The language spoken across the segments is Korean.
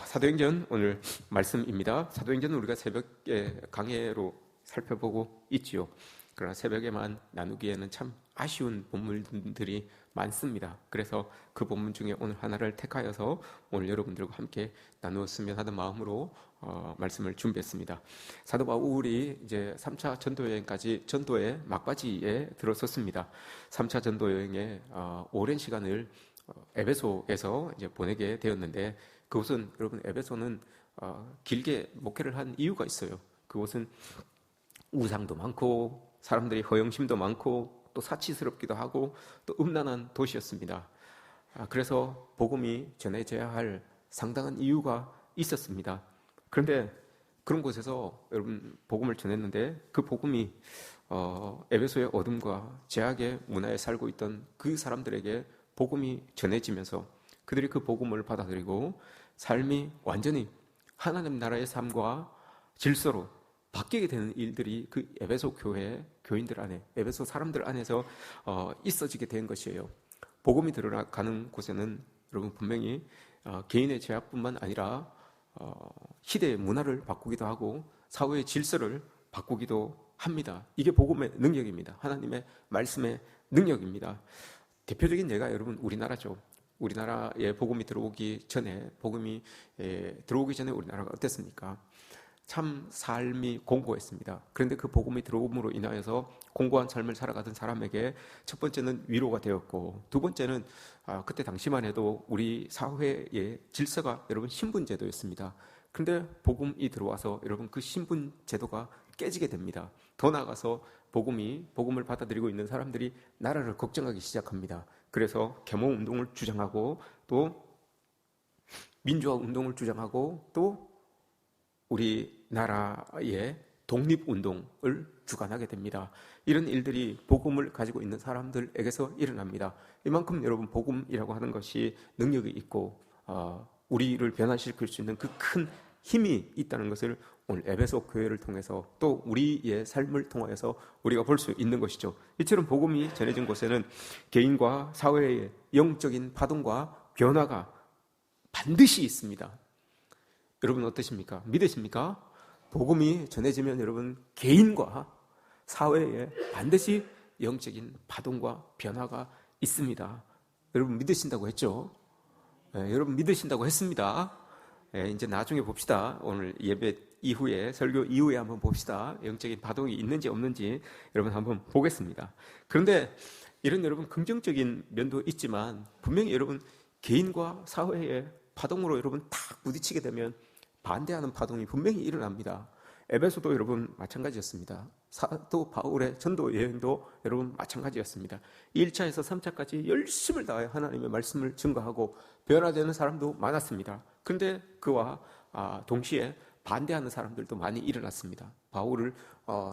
사도행전 오늘 말씀입니다. 사도행전은 우리가 새벽에 강해로 살펴보고 있지요. 그러나 새벽에만 나누기에는 참 아쉬운 본문들이 많습니다. 그래서 그 본문 중에 오늘 하나를 택하여서 오늘 여러분들과 함께 나누었으면 하는 마음으로 말씀을 준비했습니다. 사도 바울이 이제 3차 전도 여행까지 전도의 막바지에 들어섰습니다. 3차 전도 여행에 오랜 시간을 에베소에서 이제 보내게 되었는데, 그곳은 여러분, 에베소는 길게 목회를 한 이유가 있어요. 그곳은 우상도 많고 사람들이 허영심도 많고 또 사치스럽기도 하고 또 음란한 도시였습니다. 그래서 복음이 전해져야 할 상당한 이유가 있었습니다. 그런데 그런 곳에서 여러분 복음을 전했는데, 그 복음이 에베소의 어둠과 제약의 문화에 살고 있던 그 사람들에게 복음이 전해지면서 그들이 그 복음을 받아들이고 삶이 완전히 하나님 나라의 삶과 질서로 바뀌게 되는 일들이 그 에베소 교회 교인들 안에, 에베소 사람들 안에서 있어지게 된 것이에요. 복음이 들어가는 곳에는 여러분 분명히 개인의 제약뿐만 아니라 시대의 문화를 바꾸기도 하고 사회의 질서를 바꾸기도 합니다. 이게 복음의 능력입니다. 하나님의 말씀의 능력입니다. 대표적인 예가 여러분 우리나라죠. 우리나라에 복음이 들어오기 전에, 복음이 들어오기 전에 우리나라가 어땠습니까? 참 삶이 공고했습니다. 그런데 그 복음이 들어옴으로 인하여서 공고한 삶을 살아가던 사람에게 첫 번째는 위로가 되었고, 두 번째는 그때 당시만 해도 우리 사회의 질서가 여러분 신분제도였습니다. 그런데 복음이 들어와서 여러분 그 신분제도가 깨지게 됩니다. 더 나아가서 복음을 받아들이고 있는 사람들이 나라를 걱정하기 시작합니다. 그래서 계몽운동을 주장하고 또 민주화 운동을 주장하고 또 우리나라의 독립운동을 주관하게 됩니다. 이런 일들이 복음을 가지고 있는 사람들에게서 일어납니다. 이만큼 여러분 복음이라고 하는 것이 능력이 있고 우리를 변화시킬 수 있는 그 큰 힘이 있다는 것을 오늘 에베소 교회를 통해서 또 우리의 삶을 통하여서 우리가 볼 수 있는 것이죠. 이처럼 복음이 전해진 곳에는 개인과 사회의 영적인 파동과 변화가 반드시 있습니다. 여러분 어떠십니까? 믿으십니까? 복음이 전해지면 여러분 개인과 사회에 반드시 영적인 파동과 변화가 있습니다. 여러분 믿으신다고 했죠? 네, 여러분 믿으신다고 했습니다. 네, 이제 나중에 봅시다. 오늘 예배 이후에, 설교 이후에 한번 봅시다. 영적인 파동이 있는지 없는지 여러분 한번 보겠습니다. 그런데 이런 여러분 긍정적인 면도 있지만 분명히 여러분 개인과 사회의 파동으로 여러분 탁 부딪히게 되면 반대하는 파동이 분명히 일어납니다. 에베소도 여러분 마찬가지였습니다. 사도 바울의 전도 여행도 여러분 마찬가지였습니다. 1차에서 3차까지 열심을 다해 하나님의 말씀을 증거하고 변화되는 사람도 많았습니다. 그런데 그와 동시에 반대하는 사람들도 많이 일어났습니다. 바울을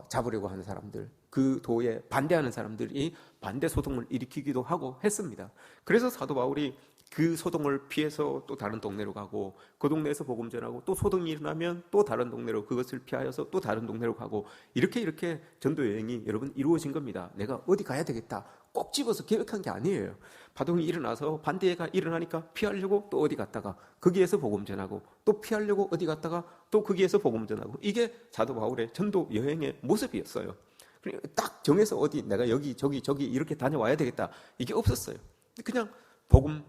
잡으려고 하는 사람들, 그 도에 반대하는 사람들이 반대 소동을 일으키기도 하고 했습니다. 그래서 사도 바울이 그 소동을 피해서 또 다른 동네로 가고, 그 동네에서 복음 전하고, 또 소동이 일어나면 또 다른 동네로, 그것을 피하여서 또 다른 동네로 가고, 이렇게 전도 여행이 여러분 이루어진 겁니다. 내가 어디 가야 되겠다 꼭 집어서 계획한 게 아니에요. 파동이 일어나서 반대가 일어나니까 피하려고 또 어디 갔다가 거기에서 복음 전하고, 또 피하려고 어디 갔다가 또 거기에서 복음 전하고, 이게 사도 바울의 전도 여행의 모습이었어요. 딱 정해서 어디 내가 여기 저기 이렇게 다녀와야 되겠다, 이게 없었어요. 그냥 복음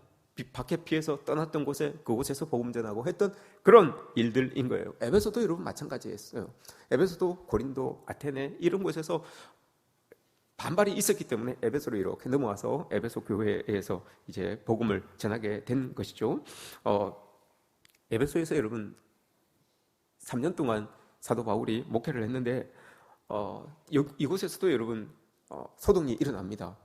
밖에 피해서 떠났던 곳에, 그곳에서 복음 전하고 했던 그런 일들인 거예요. 에베소도 여러분 마찬가지였어요. 에베소도 고린도, 아테네 이런 곳에서 반발이 있었기 때문에 에베소로 이렇게 넘어와서 에베소 교회에서 이제 복음을 전하게 된 것이죠. 에베소에서 여러분 3년 동안 사도 바울이 목회를 했는데 이곳에서도 여러분 소동이 일어납니다.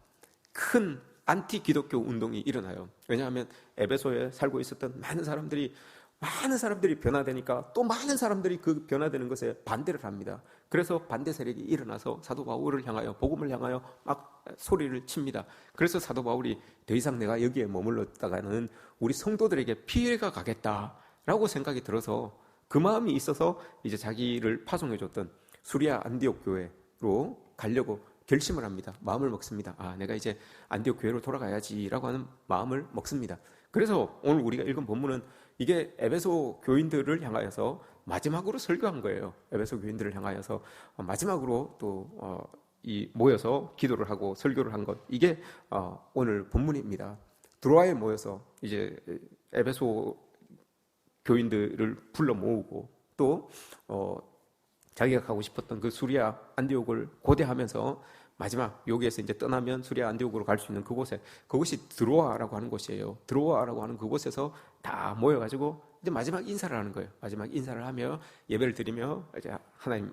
큰 안티 기독교 운동이 일어나요. 왜냐하면 에베소에 살고 있었던 많은 사람들이 변화되니까 또 많은 사람들이 그 변화되는 것에 반대를 합니다. 그래서 반대 세력이 일어나서 사도 바울을 향하여, 복음을 향하여 막 소리를 칩니다. 그래서 사도 바울이 더 이상 내가 여기에 머물렀다가는 우리 성도들에게 피해가 가겠다라고 생각이 들어서, 그 마음이 있어서 이제 자기를 파송해줬던 수리아 안디옥 교회로 가려고 결심을 합니다. 마음을 먹습니다. 내가 이제 안디옥 교회로 돌아가야지라고 하는 마음을 먹습니다. 그래서 오늘 우리가 읽은 본문은 이게 에베소 교인들을 향하여서 마지막으로 설교한 거예요. 에베소 교인들을 향하여서 마지막으로 또 이 모여서 기도를 하고 설교를 한 것, 이게 오늘 본문입니다. 드로아에 모여서 이제 에베소 교인들을 불러 모으고 또 자기가 가고 싶었던 그 수리아 안디옥을 고대하면서 마지막 여기에서 이제 떠나면 수리아 안디옥으로 갈 수 있는 그곳이 드로아라고 하는 곳이에요. 드로아라고 하는 그곳에서 다 모여가지고 이제 마지막 인사를 하는 거예요. 마지막 인사를 하며 예배를 드리며 이제 하나님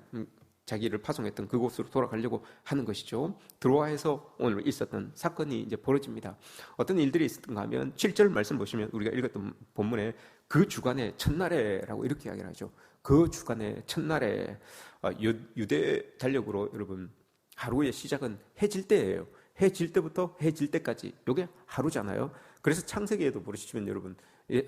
자기를 파송했던 그곳으로 돌아가려고 하는 것이죠. 드로아에서 오늘 있었던 사건이 이제 벌어집니다. 어떤 일들이 있었던가 하면 7절 말씀 보시면 우리가 읽었던 본문에 그 주간의 첫날에라고 이렇게 이야기를 하죠. 그 주간의 첫날에 유대 달력으로 여러분 하루의 시작은 해질 때예요. 해질 때부터 해질 때까지 이게 하루잖아요. 그래서 창세기에도 보시면 여러분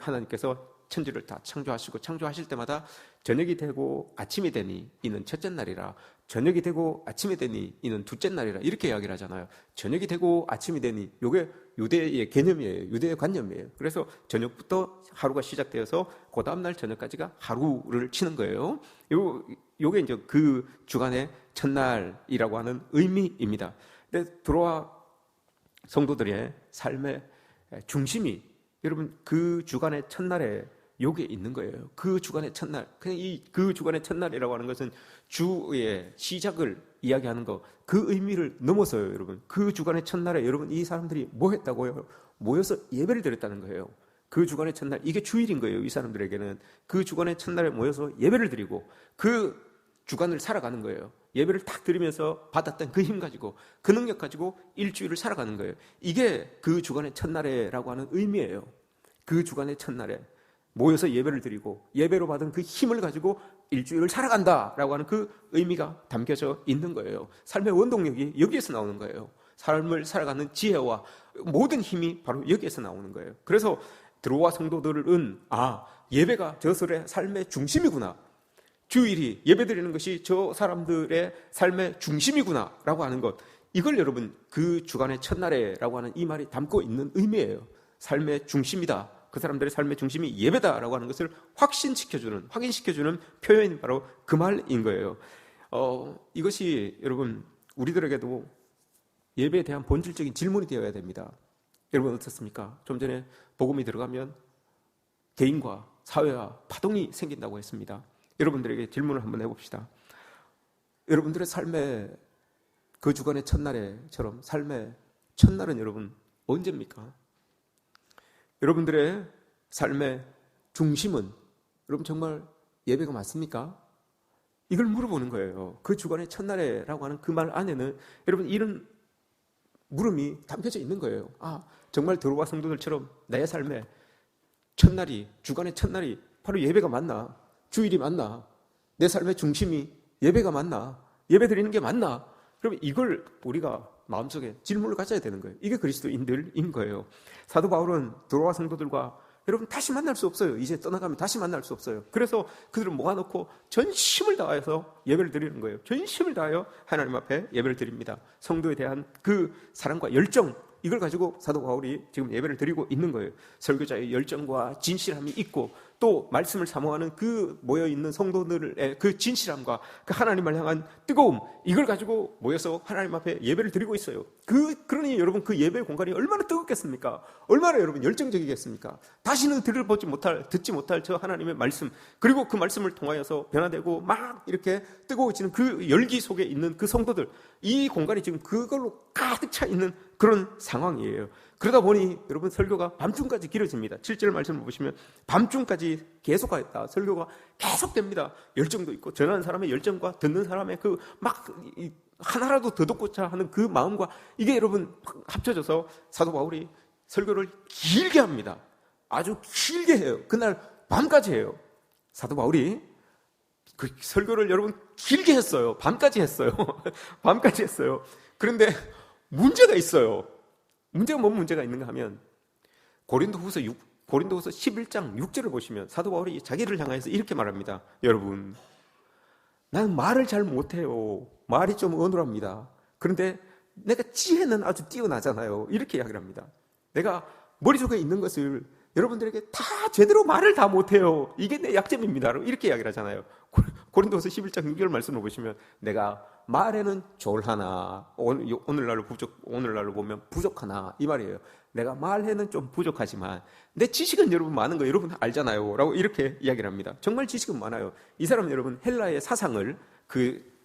하나님께서 천지를 다 창조하시고 창조하실 때마다 저녁이 되고 아침이 되니 이는 첫째 날이라, 저녁이 되고 아침이 되니 이는 둘째 날이라, 이렇게 이야기를 하잖아요. 저녁이 되고 아침이 되니 이게 유대의 개념이에요. 유대의 관념이에요. 그래서 저녁부터 하루가 시작되어서 그 다음날 저녁까지가 하루를 치는 거예요. 요게 이제 그 주간의 첫날이라고 하는 의미입니다. 근데 드로아 성도들의 삶의 중심이 여러분 그 주간의 첫날에 요게 있는 거예요. 그 주간의 첫날. 그냥 그 주간의 첫날이라고 하는 것은 주의 시작을 이야기하는 거, 그 의미를 넘어서요, 여러분. 그 주간의 첫날에 여러분 이 사람들이 뭐 했다고요? 모여서 예배를 드렸다는 거예요. 그 주간의 첫날, 이게 주일인 거예요, 이 사람들에게는. 그 주간의 첫날에 모여서 예배를 드리고 그 주간을 살아가는 거예요. 예배를 딱 드리면서 받았던 그 힘 가지고, 그 능력 가지고 일주일을 살아가는 거예요. 이게 그 주간의 첫날에라고 하는 의미예요. 그 주간의 첫날에 모여서 예배를 드리고 예배로 받은 그 힘을 가지고 일주일을 살아간다라고 하는 그 의미가 담겨져 있는 거예요. 삶의 원동력이 여기에서 나오는 거예요. 삶을 살아가는 지혜와 모든 힘이 바로 여기에서 나오는 거예요. 그래서 드로아 성도들은 예배가 저들의 삶의 중심이구나, 주일이 예배드리는 것이 저 사람들의 삶의 중심이구나 라고 하는 것, 이걸 여러분 그 주간의 첫날에라고 하는 이 말이 담고 있는 의미예요. 삶의 중심이다, 그 사람들의 삶의 중심이 예배다라고 하는 것을 확신시켜주는, 확인시켜주는 표현이 바로 그 말인 거예요. 이것이 여러분 우리들에게도 예배에 대한 본질적인 질문이 되어야 됩니다. 여러분 어떻습니까? 좀 전에 복음이 들어가면 개인과 사회와 파동이 생긴다고 했습니다. 여러분들에게 질문을 한번 해봅시다. 여러분들의 삶의 그 주간의 첫날에처럼 삶의 첫날은 여러분 언제입니까? 여러분들의 삶의 중심은 여러분 정말 예배가 맞습니까? 이걸 물어보는 거예요. 그 주간의 첫날에라고 하는 그 말 안에는 여러분 이런 물음이 담겨져 있는 거예요. 정말 드로아 성도들처럼 내 삶의 첫날이, 주간의 첫날이 바로 예배가 맞나? 주일이 맞나? 내 삶의 중심이 예배가 맞나? 예배 드리는 게 맞나? 그럼 이걸 우리가 마음속에 질문을 가져야 되는 거예요. 이게 그리스도인들인 거예요. 사도 바울은 드로아 성도들과 여러분 다시 만날 수 없어요. 이제 떠나가면 다시 만날 수 없어요. 그래서 그들을 모아놓고 전심을 다해서 예배를 드리는 거예요. 전심을 다하여 하나님 앞에 예배를 드립니다. 성도에 대한 그 사랑과 열정, 이걸 가지고 사도 바울이 지금 예배를 드리고 있는 거예요. 설교자의 열정과 진실함이 있고 또 말씀을 사모하는 그 모여있는 성도들의 그 진실함과 그 하나님을 향한 뜨거움, 이걸 가지고 모여서 하나님 앞에 예배를 드리고 있어요. 그러니 여러분 그 예배 공간이 얼마나 뜨겁겠습니까? 얼마나 여러분 열정적이겠습니까? 다시는 듣지 못할 저 하나님의 말씀, 그리고 그 말씀을 통하여서 변화되고 막 이렇게 뜨거워지는 그 열기 속에 있는 그 성도들, 이 공간이 지금 그걸로 가득 차 있는 그런 상황이에요. 그러다 보니 여러분 설교가 밤중까지 길어집니다. 7절 말씀을 보시면 밤중까지 계속하였다. 설교가 계속됩니다. 열정도 있고 전하는 사람의 열정과 듣는 사람의 그 막 하나라도 더 듣고자 하는 그 마음과 이게 여러분 합쳐져서 사도 바울이 설교를 길게 합니다. 아주 길게 해요. 그날 밤까지 해요. 사도 바울이 그 설교를 여러분 길게 했어요. 밤까지 했어요. 밤까지 했어요. 그런데 문제가 있어요. 문제가 뭔 문제가 있는가 하면 고린도후서 11장 6절을 보시면 사도 바울이 자기를 향해서 이렇게 말합니다. 여러분, 나는 말을 잘 못해요. 말이 좀 어눌합니다. 그런데 내가 지혜는 아주 뛰어나잖아요. 이렇게 이야기를 합니다. 내가 머릿속에 있는 것을 여러분들에게 다 제대로 말을 다 못해요. 이게 내 약점입니다. 이렇게 이야기를 하잖아요. 고린도서 11장 6절 말씀을 보시면 내가 말에는 졸하나 오늘날로 보면 부족하나 이 말이에요. 내가 말에는 좀 부족하지만 내 지식은 여러분 많은 거 여러분 알잖아요. 라고 이렇게 이야기를 합니다. 정말 지식은 많아요. 이 사람은 여러분 헬라의 사상을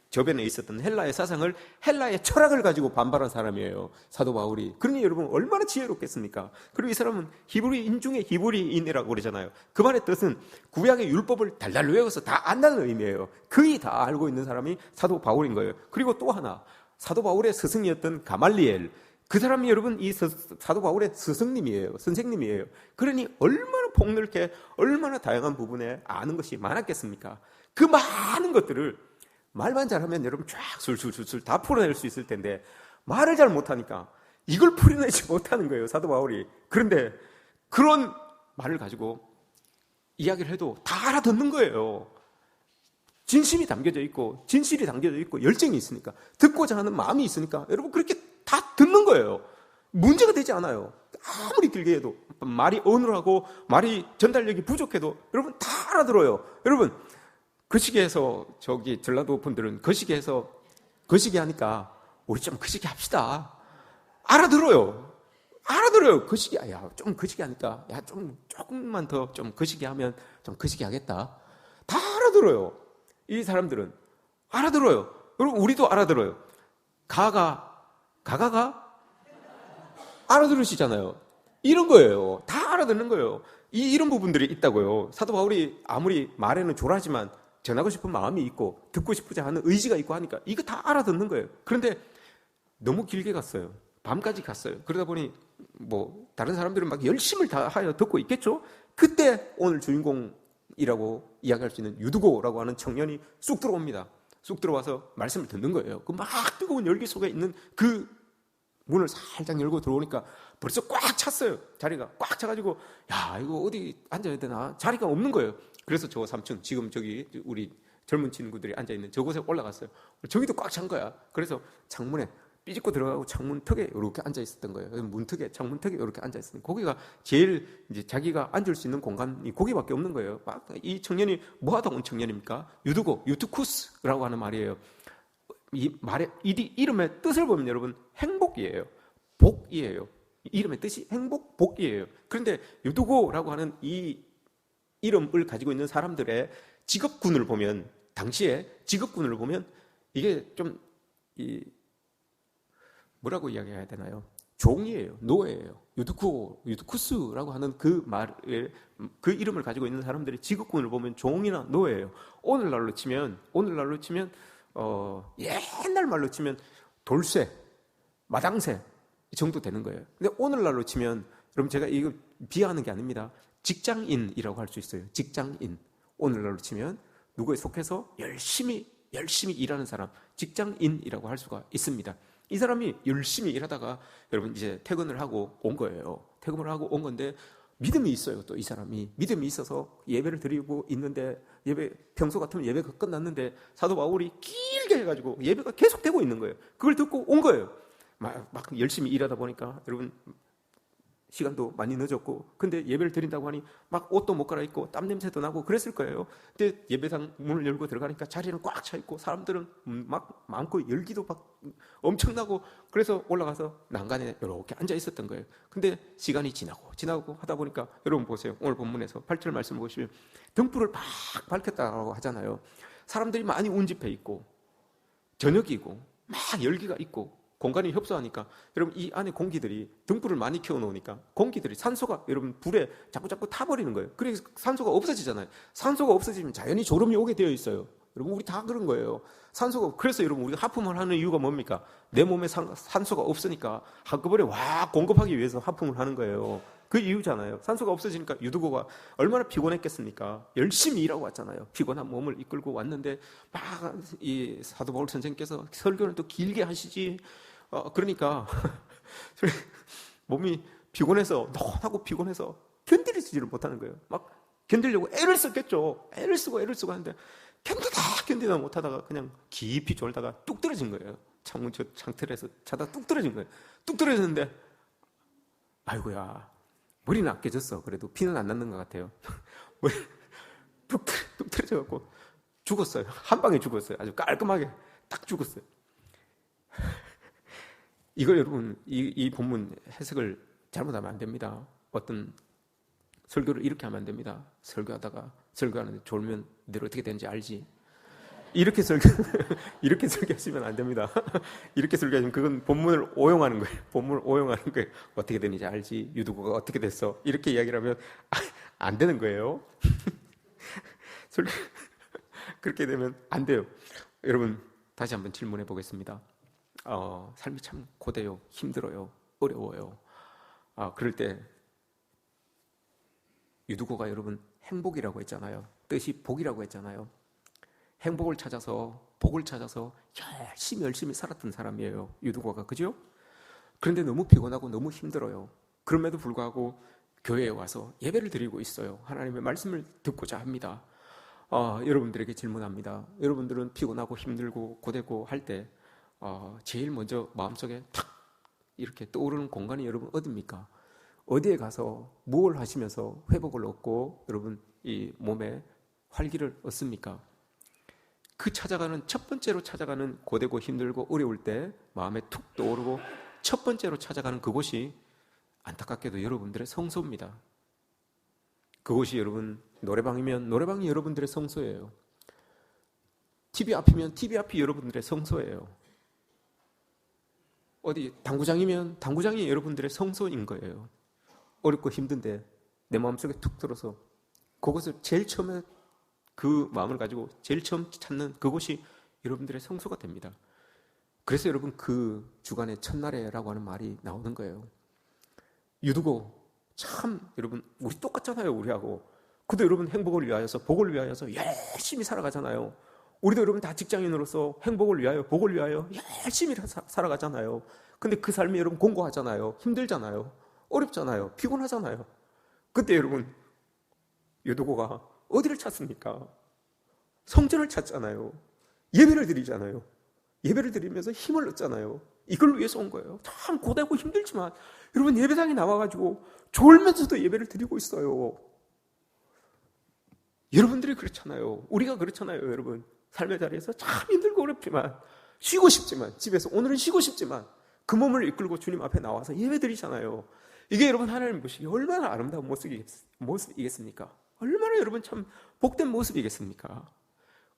저변에 있었던 헬라의 사상을 헬라의 철학을 가지고 반발한 사람이에요. 사도 바울이. 그러니 여러분 얼마나 지혜롭겠습니까? 그리고 이 사람은 히브리인 중에 히브리인이라고 그러잖아요. 그 말의 뜻은 구약의 율법을 달달 외워서 다 안다는 의미예요. 거의 다 알고 있는 사람이 사도 바울인 거예요. 그리고 또 하나 사도 바울의 스승이었던 가말리엘, 그 사람이 여러분 이 사도 바울의 스승님이에요. 선생님이에요. 그러니 얼마나 폭넓게 얼마나 다양한 부분에 아는 것이 많았겠습니까? 그 많은 것들을 말만 잘하면 여러분 쫙 술술술술 다 풀어낼 수 있을 텐데 말을 잘 못하니까 이걸 풀어내지 못하는 거예요, 사도 바울이. 그런데 그런 말을 가지고 이야기를 해도 다 알아듣는 거예요. 진심이 담겨져 있고 진실이 담겨져 있고 열정이 있으니까, 듣고자 하는 마음이 있으니까 여러분 그렇게 다 듣는 거예요. 문제가 되지 않아요. 아무리 길게 해도, 말이 어눌하고 말이 전달력이 부족해도 여러분 다 알아들어요. 여러분 거시기에서 전라도 분들은 거시기 하니까 우리 좀 거시기 합시다. 알아들어요. 거시기, 좀 거시기 하니까, 조금만 더 좀 거시기 하면 좀 거시기 하겠다. 다 알아들어요. 이 사람들은 알아들어요. 여러분 우리도 알아들어요. 가가 알아들으시잖아요. 이런 거예요. 다 알아듣는 거예요. 이런 부분들이 있다고요. 사도 바울이 아무리 말에는 졸하지만 전하고 싶은 마음이 있고 듣고 싶지 않은 의지가 있고 하니까 이거 다 알아듣는 거예요. 그런데 너무 길게 갔어요. 밤까지 갔어요. 그러다 보니 다른 사람들은 막 열심을 다하여 듣고 있겠죠. 그때 오늘 주인공이라고 이야기할 수 있는 유두고라고 하는 청년이 쑥 들어옵니다. 쑥 들어와서 말씀을 듣는 거예요. 그 막 뜨거운 열기 속에 있는 그 문을 살짝 열고 들어오니까 벌써 꽉 찼어요. 자리가 꽉 차가지고 이거 어디 앉아야 되나? 자리가 없는 거예요. 그래서 저 3층, 지금 저기 우리 젊은 친구들이 앉아있는 저곳에 올라갔어요. 저기도 꽉 찬 거야. 그래서 창문에 삐집고 들어가고 창문 턱에 이렇게 앉아있었던 거예요. 문턱에, 창문 턱에 이렇게 앉아있었던 거예요. 거기가 제일 이제 자기가 앉을 수 있는 공간이 거기밖에 없는 거예요. 막 이 청년이 뭐 하다 온 청년입니까? 유투쿠스라고 하는 말이에요. 이 말의 이름의 뜻을 보면 여러분 행복이에요. 복이에요. 이름의 뜻이 행복, 복이에요. 그런데 유두고라고 하는 이 이름을 가지고 있는 사람들의 직업군을 보면, 당시에 직업군을 보면 이게 좀 뭐라고 이야기해야 되나요? 종이에요. 노예예요. 유두쿠스라고 하는 그 이름을 가지고 있는 사람들의 직업군을 보면 종이나 노예예요. 오늘날로 치면 옛날 말로 치면 돌쇠, 마당새 이 정도 되는 거예요. 근데 오늘날로 치면, 여러분 제가 이거 비하하는 게 아닙니다. 직장인이라고 할 수 있어요. 직장인. 오늘날로 치면 누구에 속해서 열심히 일하는 사람, 직장인이라고 할 수가 있습니다. 이 사람이 열심히 일하다가 여러분 이제 퇴근을 하고 온 거예요. 퇴근을 하고 온 건데 믿음이 있어요. 또 이 사람이 믿음이 있어서 예배를 드리고 있는데, 평소 같으면 예배가 끝났는데 사도 바울이 길게 해가지고 예배가 계속 되고 있는 거예요. 그걸 듣고 온 거예요. 막 열심히 일하다 보니까 여러분 시간도 많이 늦었고, 근데 예배를 드린다고 하니 막 옷도 못 갈아입고 땀 냄새도 나고 그랬을 거예요. 근데 예배당 문을 열고 들어가니까 자리는 꽉 차 있고 사람들은 막 많고 열기도 막 엄청나고, 그래서 올라가서 난간에 이렇게 앉아 있었던 거예요. 근데 시간이 지나고 하다 보니까 여러분 보세요. 오늘 본문에서 8절 말씀 보시면 등불을 막 밝혔다고 하잖아요. 사람들이 많이 운집해 있고 저녁이고 막 열기가 있고 공간이 협소하니까 여러분 이 안에 공기들이, 등불을 많이 켜놓으니까 공기들이, 산소가 여러분 불에 자꾸 타버리는 거예요. 그래서 산소가 없어지잖아요. 산소가 없어지면 자연히 졸음이 오게 되어 있어요. 여러분 우리 다 그런 거예요. 그래서 여러분 우리가 하품을 하는 이유가 뭡니까? 내 몸에 산소가 없으니까 한꺼번에 공급하기 위해서 하품을 하는 거예요. 그 이유잖아요. 산소가 없어지니까 유두고가 얼마나 피곤했겠습니까? 열심히 일하고 왔잖아요. 피곤한 몸을 이끌고 왔는데 막 이 사도 바울 선생님께서 설교를 또 길게 하시지. 그러니까 몸이 피곤해서, 너하고 피곤해서 견디지를 못하는 거예요. 막 견디려고 애를 썼겠죠. 애를 쓰고 하는데 견디다 못하다가 그냥 깊이 졸다가 뚝 떨어진 거예요. 창문 창틀에서 자다 뚝 떨어진 거예요. 뚝 떨어졌는데 아이고야, 머리는 안 깨졌어. 그래도 피는 안 났는 것 같아요. 머리 뚝 떨어져갖고 죽었어요. 한 방에 죽었어요. 아주 깔끔하게 딱 죽었어요. 이걸 여러분, 이 본문 해석을 잘못하면 안 됩니다. 어떤 설교를 이렇게 하면 안 됩니다. 설교하는데 졸면 늘 어떻게 되는지 알지? 이렇게 설교하시면 안 됩니다. 이렇게 설교하시면 그건 본문을 오용하는 거예요. 본문을 오용하는 거예요. 어떻게 되는지 알지? 유두고가 어떻게 됐어? 이렇게 이야기를 하면 안 되는 거예요. 그렇게 되면 안 돼요. 여러분, 다시 한번 질문해 보겠습니다. 삶이 참 고돼요. 힘들어요. 어려워요. 그럴 때 유두고가 여러분 행복이라고 했잖아요. 뜻이 복이라고 했잖아요. 행복을 찾아서, 복을 찾아서 열심히 살았던 사람이에요. 유두고가, 그죠? 그런데 너무 피곤하고 너무 힘들어요. 그럼에도 불구하고 교회에 와서 예배를 드리고 있어요. 하나님의 말씀을 듣고자 합니다. 여러분들에게 질문합니다. 여러분들은 피곤하고 힘들고 고되고 할 때 제일 먼저 마음속에 탁 이렇게 떠오르는 공간이 여러분 어디입니까? 어디에 가서 무엇을 하시면서 회복을 얻고 여러분 이 몸에 활기를 얻습니까? 첫 번째로 찾아가는 고되고 힘들고 어려울 때 마음에 툭 떠오르고 첫 번째로 찾아가는 그곳이 안타깝게도 여러분들의 성소입니다. 그곳이 여러분 노래방이면 노래방이 여러분들의 성소예요. TV 앞이면 TV 앞이 여러분들의 성소예요. 어디 당구장이면 당구장이 여러분들의 성소인 거예요. 어렵고 힘든데 내 마음속에 툭 들어서 그곳을 제일 처음에 그 마음을 가지고 제일 처음 찾는 그곳이 여러분들의 성소가 됩니다. 그래서 여러분 그 주간의 첫날에라고 하는 말이 나오는 거예요. 유두고 참 여러분 우리 똑같잖아요. 우리하고. 그도 여러분 행복을 위하여서 복을 위하여서 열심히 살아가잖아요. 우리도 여러분 다 직장인으로서 행복을 위하여 복을 위하여 열심히 살아가잖아요. 근데 그 삶이 여러분 공고하잖아요. 힘들잖아요. 어렵잖아요. 피곤하잖아요. 그때 여러분 유두고가 어디를 찾습니까? 성전을 찾잖아요. 예배를 드리잖아요. 예배를 드리면서 힘을 얻잖아요. 이걸 위해서 온 거예요. 참 고되고 힘들지만 여러분 예배당에 나와가지고 졸면서도 예배를 드리고 있어요. 여러분들이 그렇잖아요. 우리가 그렇잖아요. 여러분 삶의 자리에서 참 힘들고 어렵지만 쉬고 싶지만 집에서 오늘은 쉬고 싶지만 그 몸을 이끌고 주님 앞에 나와서 예배 드리잖아요. 이게 여러분 하나님 보시기에 얼마나 아름다운 모습이겠습니까? 얼마나 여러분 참 복된 모습이겠습니까?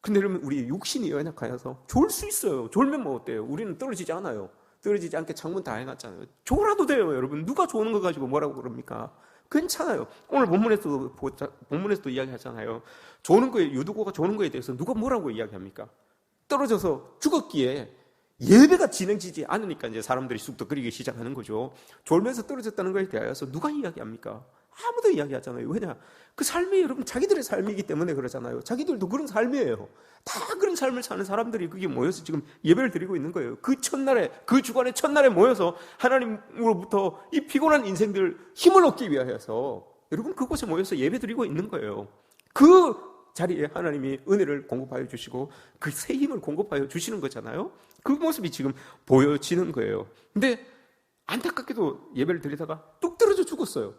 근데 여러분 우리 육신이 연약하여서 졸 수 있어요. 졸면 뭐 어때요? 우리는 떨어지지 않아요. 떨어지지 않게 창문 다 해놨잖아요. 졸아도 돼요. 여러분 누가 조는 거 가지고 뭐라고 그럽니까? 괜찮아요. 오늘 본문에서도 이야기하잖아요. 조는 거에 유두고가 조는 거에 대해서 누가 뭐라고 이야기합니까? 떨어져서 죽었기에 예배가 진행되지 않으니까 이제 사람들이 쑥덕거리기 시작하는 거죠. 졸면서 떨어졌다는 것에 대하여서 누가 이야기합니까? 아무도 이야기하잖아요. 왜냐? 그 삶이 여러분 자기들의 삶이기 때문에 그러잖아요. 자기들도 그런 삶이에요. 다 그런 삶을 사는 사람들이 그게 모여서 지금 예배를 드리고 있는 거예요. 그 첫날에, 그 주간의 첫날에 모여서 하나님으로부터 이 피곤한 인생들 힘을 얻기 위하여서 여러분 그곳에 모여서 예배 드리고 있는 거예요. 그 자리에 하나님이 은혜를 공급하여 주시고 그 새 힘을 공급하여 주시는 거잖아요. 그 모습이 지금 보여지는 거예요. 근데 안타깝게도 예배를 드리다가 뚝 떨어져 죽었어요.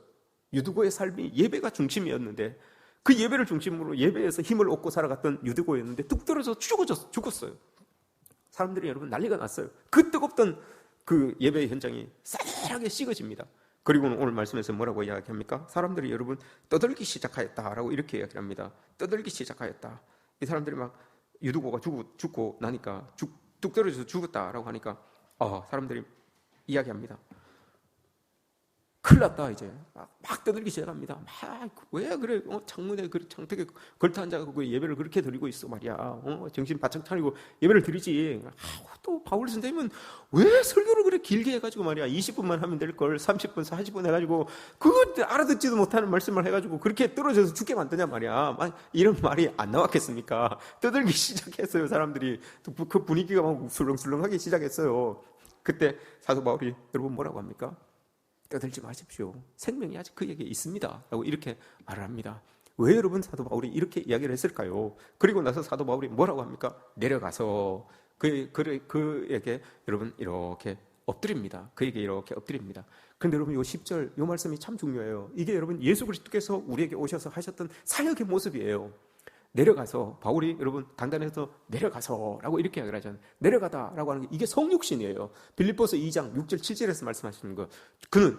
유두고의 삶이 예배가 중심이었는데 그 예배를 중심으로 예배에서 힘을 얻고 살아갔던 유두고였는데 뚝 떨어져 죽었어요. 사람들이 여러분 난리가 났어요. 그 뜨겁던 그 예배의 현장이 싸늘하게 식어집니다. 그리고 오늘 말씀에서 뭐라고 이야기합니까? 사람들이 여러분 떠들기 시작하였다라고 이렇게 이야기합니다. 떠들기 시작하였다. 이 사람들이 막 유두고가 죽고 나니까 뚝 떨어져서 죽었다라고 하니까 사람들이 이야기합니다. 큰일 났다 이제 막 떠들기 시작합니다. 막 왜 그래 창문에 창택에 걸터 앉아서 그 예배를 그렇게 드리고 있어 말이야. 정신 바짝 차리고 예배를 드리지. 또 바울 선생님은 왜 설교를 그렇게 길게 해가지고 말이야 20분만 하면 될 걸 30분 40분 해가지고 그거 알아듣지도 못하는 말씀을 해가지고 그렇게 떨어져서 죽게 만드냐 말이야. 이런 말이 안 나왔겠습니까? 떠들기 시작했어요. 사람들이 그 분위기가 막 술렁술렁하기 시작했어요. 그때 사도 바울이 여러분 뭐라고 합니까? 떠들지 마십시오. 생명이 아직 그에게 있습니다. 라고 이렇게 말을 합니다. 왜 여러분 사도 바울이 이렇게 이야기를 했을까요? 그리고 나서 사도 바울이 뭐라고 합니까? 내려가서 그에게 여러분 이렇게 엎드립니다. 그에게 이렇게 엎드립니다. 그런데 여러분 요 10절 요 말씀이 참 중요해요. 이게 여러분 예수 그리스도께서 우리에게 오셔서 하셨던 사역의 모습이에요. 내려가서, 바울이 여러분 강단에서 내려가서라고 이렇게 이야기를 하잖아요. 내려가다라고 하는 게 이게 성육신이에요. 빌립보서 2장 6절 7절에서 말씀하시는 거. 그는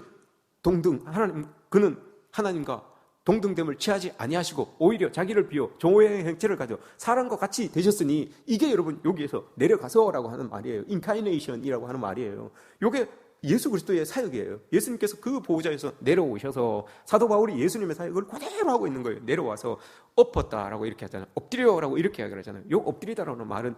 하나님과 동등됨을 취하지 아니하시고 오히려 자기를 비워 종의 형체를 가져 사람과 같이 되셨으니, 이게 여러분 여기에서 내려가서라고 하는 말이에요. 인카이네이션이라고 하는 말이에요. 이게 예수 그리스도의 사역이에요. 예수님께서 그 보호자에서 내려오셔서 사도 바울이 예수님의 사역을 그대로 하고 있는 거예요. 내려와서 엎었다라고 이렇게 하잖아요. 엎드려라고 이렇게 이야기를 하잖아요. 요 엎드리다라는 말은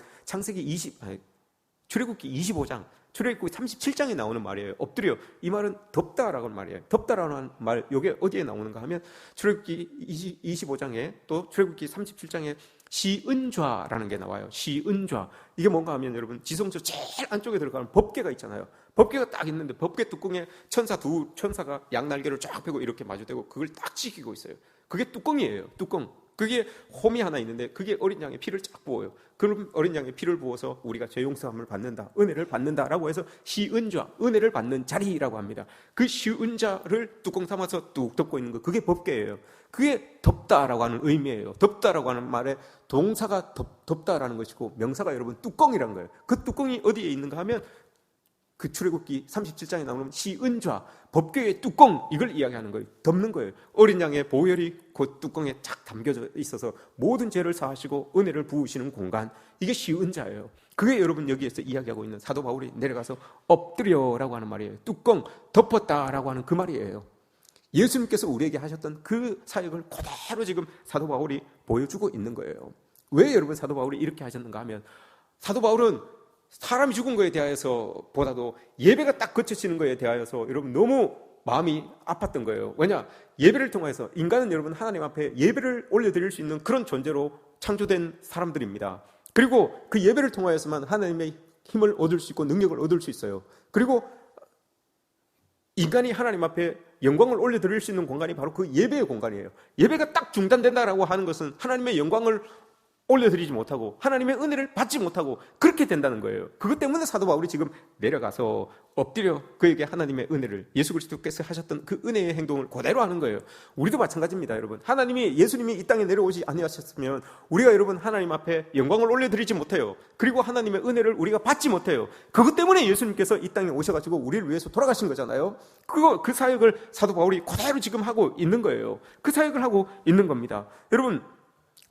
출애굽기 25장, 출애굽기 37장에 나오는 말이에요. 엎드려. 이 말은 덮다라고 하는 말이에요. 덮다라는 말, 이게 어디에 나오는가 하면 출애굽기 25장에 또 출애굽기 37장에 시은좌라는 게 나와요. 시은좌. 이게 뭔가 하면 여러분 지성소 제일 안쪽에 들어가는 법궤가 있잖아요. 법궤가 딱 있는데 법궤 뚜껑에 천사가 양날개를 쫙 펴고 이렇게 마주대고 그걸 딱 지키고 있어요. 그게 뚜껑이에요. 뚜껑. 그게 홈이 하나 있는데 그게 어린 양의 피를 쫙 부어요. 그럼 어린 양의 피를 부어서 우리가 죄 용서함을 받는다, 은혜를 받는다라고 해서 시은좌, 은혜를 받는 자리라고 합니다. 그 시은좌를 뚜껑 삼아서 뚝 덮고 있는 거, 그게 법궤예요. 그게 덮다라고 하는 의미예요. 덮다라고 하는 말에 동사가 덮다라는 것이고 명사가 여러분 뚜껑이라는 거예요. 그 뚜껑이 어디에 있는가 하면 그 출애굽기 37장에 나오는 시은좌, 법궤의 뚜껑, 이걸 이야기하는 거예요. 덮는 거예요. 어린 양의 보혈이 그 뚜껑에 착 담겨져 있어서 모든 죄를 사하시고 은혜를 부으시는 공간, 이게 시은좌예요. 그게 여러분 여기에서 이야기하고 있는 사도 바울이 내려가서 엎드려라고 하는 말이에요. 뚜껑, 덮었다라고 하는 그 말이에요. 예수님께서 우리에게 하셨던 그 사역을 그대로 지금 사도 바울이 보여주고 있는 거예요. 왜 여러분 사도 바울이 이렇게 하셨는가 하면, 사도 바울은 사람이 죽은 거에 대하여서 보다도 예배가 딱 거쳐지는 거에 대하여서 여러분 너무 마음이 아팠던 거예요. 왜냐? 예배를 통해서 인간은 여러분 하나님 앞에 예배를 올려드릴 수 있는 그런 존재로 창조된 사람들입니다. 그리고 그 예배를 통하여서만 하나님의 힘을 얻을 수 있고 능력을 얻을 수 있어요. 그리고 인간이 하나님 앞에 영광을 올려드릴 수 있는 공간이 바로 그 예배의 공간이에요. 예배가 딱 중단된다라고 하는 것은 하나님의 영광을 올려드리지 못하고 하나님의 은혜를 받지 못하고 그렇게 된다는 거예요. 그것 때문에 사도 바울이 지금 내려가서 엎드려 그에게 하나님의 은혜를, 예수 그리스도께서 하셨던 그 은혜의 행동을 그대로 하는 거예요. 우리도 마찬가지입니다, 여러분. 예수님이 이 땅에 내려오지 아니하셨으면 우리가 여러분 하나님 앞에 영광을 올려드리지 못해요. 그리고 하나님의 은혜를 우리가 받지 못해요. 그것 때문에 예수님께서 이 땅에 오셔가지고 우리를 위해서 돌아가신 거잖아요. 그 사역을 사도 바울이 그대로 지금 하고 있는 거예요. 그 사역을 하고 있는 겁니다. 여러분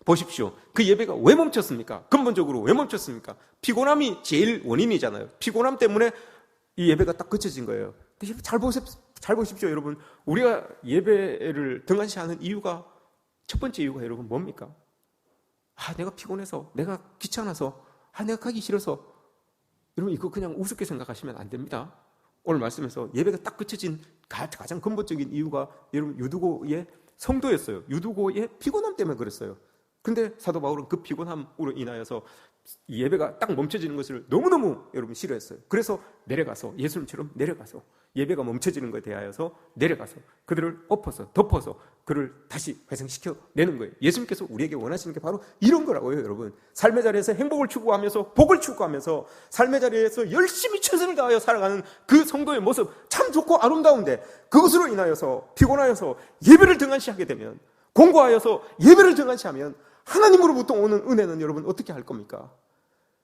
보십시오. 그 예배가 왜 멈췄습니까? 근본적으로 왜 멈췄습니까? 피곤함이 제일 원인이잖아요. 피곤함 때문에 이 예배가 딱 그쳐진 거예요. 잘 보십시오, 여러분. 우리가 예배를 등한시하는 이유가, 첫 번째 이유가 여러분 뭡니까? 내가 피곤해서, 내가 귀찮아서, 내가 가기 싫어서. 여러분 이거 그냥 우습게 생각하시면 안 됩니다. 오늘 말씀에서 예배가 딱 그쳐진 가장 근본적인 이유가 여러분 유두고의 성도였어요. 유두고의 피곤함 때문에 그랬어요. 근데 사도 바울은 그 피곤함으로 인하여서 예배가 딱 멈춰지는 것을 너무너무 여러분 싫어했어요. 그래서 내려가서, 예수님처럼 내려가서 예배가 멈춰지는 것에 대하여서 내려가서 그들을 덮어서 그를 다시 회생시켜 내는 거예요. 예수님께서 우리에게 원하시는 게 바로 이런 거라고요, 여러분. 삶의 자리에서 행복을 추구하면서, 복을 추구하면서 삶의 자리에서 열심히 최선을 다하여 살아가는 그 성도의 모습 참 좋고 아름다운데, 그것으로 인하여서 피곤하여서 예배를 등한시하게 되면, 공고하여서 예배를 등한시하면 하나님으로부터 오는 은혜는 여러분 어떻게 할 겁니까?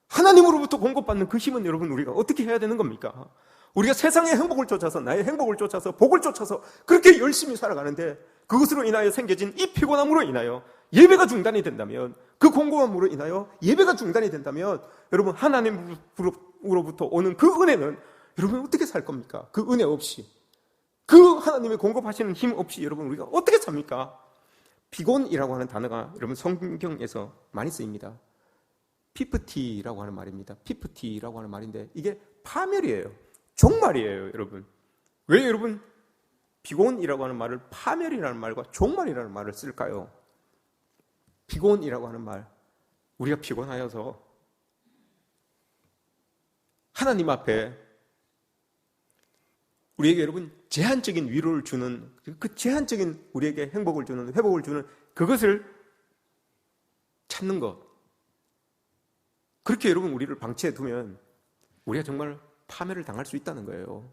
하나님으로부터 공급받는 그 힘은 여러분 우리가 어떻게 해야 되는 겁니까? 우리가 세상의 행복을 쫓아서, 나의 행복을 쫓아서, 복을 쫓아서 그렇게 열심히 살아가는데, 그것으로 인하여 생겨진 이 피곤함으로 인하여 예배가 중단이 된다면, 그 공고함으로 인하여 예배가 중단이 된다면, 여러분 하나님으로부터 오는 그 은혜는 여러분 어떻게 살 겁니까? 그 은혜 없이, 그 하나님의 공급하시는 힘 없이 여러분 우리가 어떻게 삽니까? 피곤이라고 하는 단어가 여러분 성경에서 많이 쓰입니다. 피프티라고 하는 말입니다. 피프티라고 하는 말인데 이게 파멸이에요. 종말이에요, 여러분. 왜 여러분 피곤이라고 하는 말을 파멸이라는 말과 종말이라는 말을 쓸까요? 피곤이라고 하는 말, 우리가 피곤하여서 하나님 앞에 우리에게 여러분 제한적인 위로를 주는, 그 제한적인 우리에게 행복을 주는, 회복을 주는 그것을 찾는 것, 그렇게 여러분 우리를 방치해 두면 우리가 정말 파멸을 당할 수 있다는 거예요.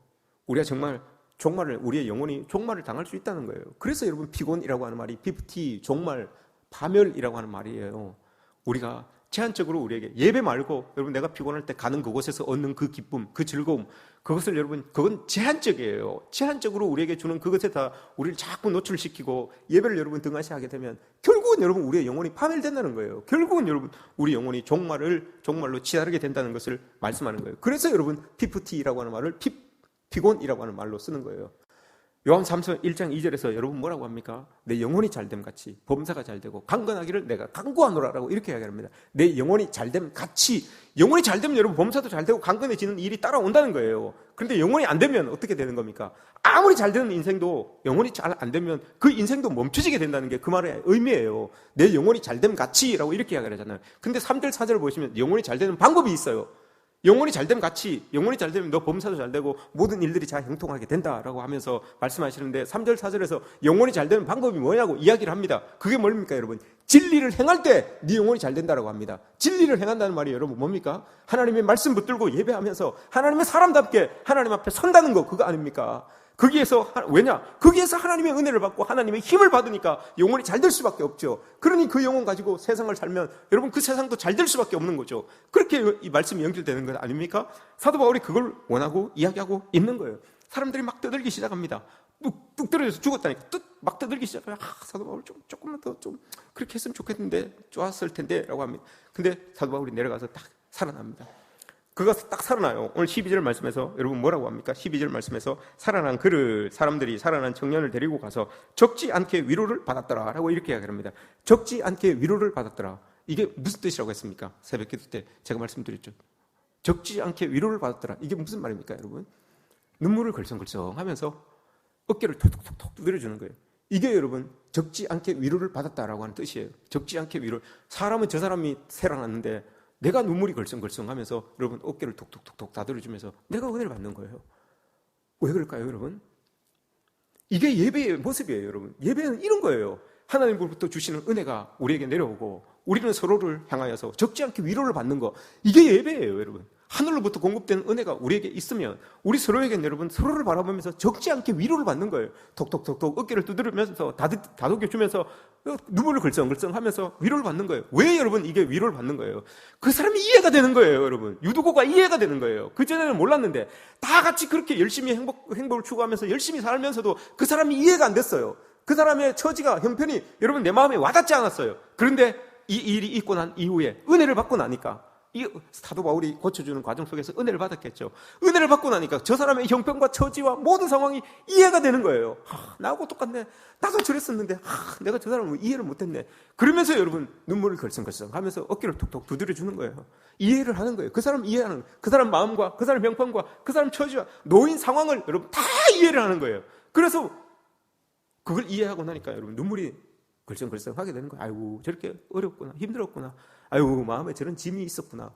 우리가 정말 종말을, 우리의 영혼이 종말을 당할 수 있다는 거예요. 그래서 여러분 피곤이라고 하는 말이 피프티, 종말, 파멸이라고 하는 말이에요. 우리가 제한적으로 우리에게 예배 말고 여러분 내가 피곤할 때 가는 그곳에서 얻는 그 기쁨, 그 즐거움, 그것을 여러분 그건 제한적이에요. 제한적으로 우리에게 주는 그것에 다 우리를 자꾸 노출시키고 예배를 여러분 등한시하게 되면 결국은 여러분 우리의 영혼이 파멸된다는 거예요. 결국은 여러분 우리 영혼이 종말로 치달게 된다는 것을 말씀하는 거예요. 그래서 여러분 피프티라고 하는 말을 피곤이라고 하는 말로 쓰는 거예요. 요한 3서 1장 2절에서 여러분 뭐라고 합니까? 내 영혼이 잘됨 같이 범사가 잘되고 강건하기를 내가 강구하노라라고 이렇게 이야기합니다. 내 영혼이 잘됨 같이, 영혼이 잘되면 여러분 범사도 잘되고 강건해지는 일이 따라온다는 거예요. 그런데 영혼이 안 되면 어떻게 되는 겁니까? 아무리 잘 되는 인생도 영혼이 잘 안 되면 그 인생도 멈춰지게 된다는 게 그 말의 의미예요. 내 영혼이 잘됨 같이라고 이렇게 이야기를 하잖아요. 근데 3절 4절을 보시면 영혼이 잘되는 방법이 있어요. 영혼이 잘되면 같이, 영혼이 잘되면 너 범사도 잘되고 모든 일들이 잘 형통하게 된다라고 하면서 말씀하시는데 3절 4절에서 영혼이 잘되는 방법이 뭐냐고 이야기를 합니다. 그게 뭡니까 여러분? 진리를 행할 때 네 영혼이 잘된다라고 합니다. 진리를 행한다는 말이 여러분 뭡니까? 하나님의 말씀 붙들고 예배하면서 하나님의 사람답게 하나님 앞에 선다는 거, 그거 아닙니까? 거기에서 왜냐? 거기에서 하나님의 은혜를 받고 하나님의 힘을 받으니까 영혼이 잘 될 수밖에 없죠. 그러니 그 영혼 가지고 세상을 살면 여러분 그 세상도 잘 될 수밖에 없는 거죠. 그렇게 이 말씀이 연결되는 것 아닙니까? 사도 바울이 그걸 원하고 이야기하고 있는 거예요. 사람들이 막 떠들기 시작합니다. 뚝 떨어져서 죽었다니까 막 떠들기 시작해요. 사도 바울 조금만 더 좀 그렇게 했으면 좋겠는데, 좋았을 텐데 라고 합니다. 근데 사도 바울이 내려가서 딱 살아납니다. 그가 딱 살아나요. 오늘 12절 말씀에서 여러분 뭐라고 합니까? 12절 말씀에서 살아난 그를, 사람들이 살아난 청년을 데리고 가서 적지 않게 위로를 받았더라 라고 이렇게 이야기합니다. 적지 않게 위로를 받았더라. 이게 무슨 뜻이라고 했습니까? 새벽 기도 때 제가 말씀드렸죠. 적지 않게 위로를 받았더라. 이게 무슨 말입니까 여러분? 눈물을 걸성걸성 하면서 어깨를 톡톡톡톡 두드려주는 거예요. 이게 여러분 적지 않게 위로를 받았다라고 하는 뜻이에요. 적지 않게 위로. 사람은 저 사람이 살아났는데 내가 눈물이 걸성걸성 하면서 여러분 어깨를 톡톡톡톡 다들어주면서 내가 은혜를 받는 거예요. 왜 그럴까요 여러분? 이게 예배의 모습이에요 여러분. 예배는 이런 거예요. 하나님으로부터 주시는 은혜가 우리에게 내려오고 우리는 서로를 향하여서 적지 않게 위로를 받는 거, 이게 예배예요 여러분. 하늘로부터 공급되는 은혜가 우리에게 있으면 우리 서로에게 여러분 서로를 바라보면서 적지 않게 위로를 받는 거예요. 톡톡톡톡 어깨를 두드리면서 다독여주면서 눈물을 글썽글썽 하면서 위로를 받는 거예요. 왜 여러분 이게 위로를 받는 거예요? 그 사람이 이해가 되는 거예요 여러분. 유두고가 이해가 되는 거예요. 그전에는 몰랐는데 다 같이 그렇게 열심히 행복을 추구하면서 열심히 살면서도 그 사람이 이해가 안 됐어요. 그 사람의 처지가, 형편이 여러분 내 마음에 와닿지 않았어요. 그런데 이 일이 있고 난 이후에 은혜를 받고 나니까, 이 사도 바울이 고쳐주는 과정 속에서 은혜를 받았겠죠. 은혜를 받고 나니까 저 사람의 형편과 처지와 모든 상황이 이해가 되는 거예요. 나하고 똑같네. 나도 저랬었는데 내가 저 사람을 이해를 못했네. 그러면서 여러분 눈물을 걸성걸성 하면서 어깨를 툭툭 두드려주는 거예요. 이해를 하는 거예요. 그 사람 이해하는 거예요. 그 사람 마음과 그 사람 형편과 그 사람 처지와 놓인 상황을 여러분 다 이해를 하는 거예요. 그래서 그걸 이해하고 나니까 여러분 눈물이 걸성걸성 하게 되는 거예요. 아이고 저렇게 어렵구나, 힘들었구나, 아이고 마음에 저런 짐이 있었구나.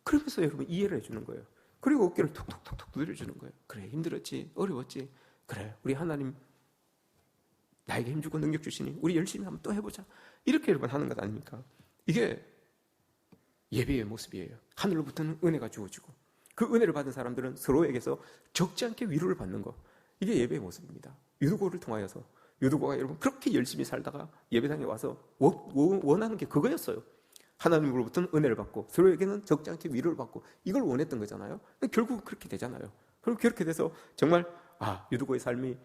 그러면서 여러분 이해를 해주는 거예요. 그리고 어깨를 톡톡톡톡 두드려주는 거예요. 그래 힘들었지, 어려웠지, 그래 우리 하나님 나에게 힘주고 능력 주시니 우리 열심히 한번 또 해보자, 이렇게 여러분 하는 것 아닙니까? 이게 예배의 모습이에요. 하늘로부터는 은혜가 주어지고 그 은혜를 받은 사람들은 서로에게서 적지 않게 위로를 받는 거, 이게 예배의 모습입니다. 유두고를 통하여서 유두고가 여러분 그렇게 열심히 살다가 예배당에 와서 원하는 게 그거였어요. 하나님으로부터는 은혜를 받고 서로에게는 적지 않게 위로를 받고, 이걸 원했던 거잖아요. 결국 그렇게 되잖아요. 그럼 그렇게 돼서 정말 유두고의 삶이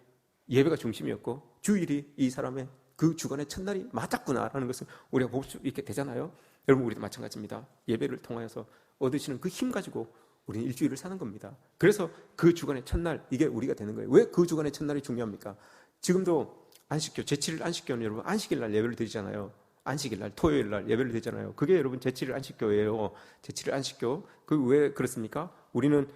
예배가 중심이었고 주일이 이 사람의 그 주간의 첫날이 맞았구나라는 것을 우리가 볼 수 있게 되잖아요. 여러분 우리도 마찬가지입니다. 예배를 통하여서 얻으시는 그 힘 가지고 우리는 일주일을 사는 겁니다. 그래서 그 주간의 첫날, 이게 우리가 되는 거예요. 왜 그 주간의 첫날이 중요합니까? 지금도 안식교, 제7일 안식교는 여러분 안식일 날 예배를 드리잖아요. 안식일 날, 토요일 날 예배를 드리잖아요. 그게 여러분 제7일 안식교예요. 제7일 안식교. 그 왜 그렇습니까? 우리는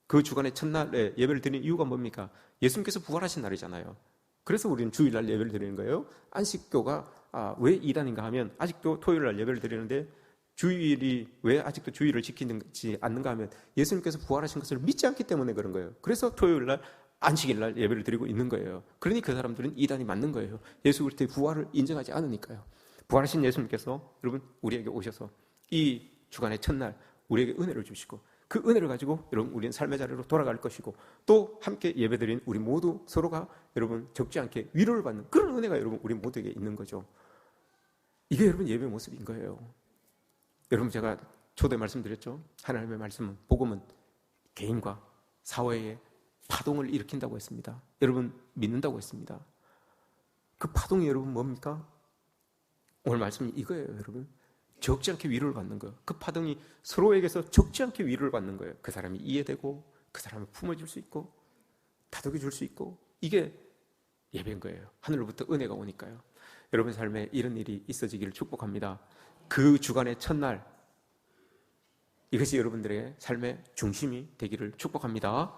그 주간의 첫날에 예배를 드리는 이유가 뭡니까? 예수님께서 부활하신 날이잖아요. 그래서 우리는 주일 날 예배를 드리는 거예요. 안식교가 왜 이단인가 하면 아직도 토요일 날 예배를 드리는데 주일이 왜 아직도 주일을 지키지 않는가 하면 예수님께서 부활하신 것을 믿지 않기 때문에 그런 거예요. 그래서 토요일 날 안식일 날 예배를 드리고 있는 거예요. 그러니 그 사람들은 이단이 맞는 거예요. 예수 그리스도의 부활을 인정하지 않으니까요. 부활하신 예수님께서 여러분 우리에게 오셔서 이 주간의 첫날 우리에게 은혜를 주시고 그 은혜를 가지고 여러분 우리는 삶의 자리로 돌아갈 것이고, 또 함께 예배드린 우리 모두 서로가 여러분 적지 않게 위로를 받는 그런 은혜가 여러분 우리 모두에게 있는 거죠. 이게 여러분 예배 모습인 거예요. 여러분 제가 초대 말씀드렸죠. 하나님의 말씀은, 복음은 개인과 사회에 파동을 일으킨다고 했습니다. 여러분 믿는다고 했습니다. 그 파동이 여러분 뭡니까? 오늘 말씀이 이거예요. 여러분 적지 않게 위로를 받는 거예요. 그 파동이 서로에게서 적지 않게 위로를 받는 거예요. 그 사람이 이해되고 그 사람을 품어줄 수 있고 다독여줄 수 있고, 이게 예배인 거예요. 하늘로부터 은혜가 오니까요. 여러분 삶에 이런 일이 있어지기를 축복합니다. 그 주간의 첫날, 이것이 여러분들의 삶의 중심이 되기를 축복합니다.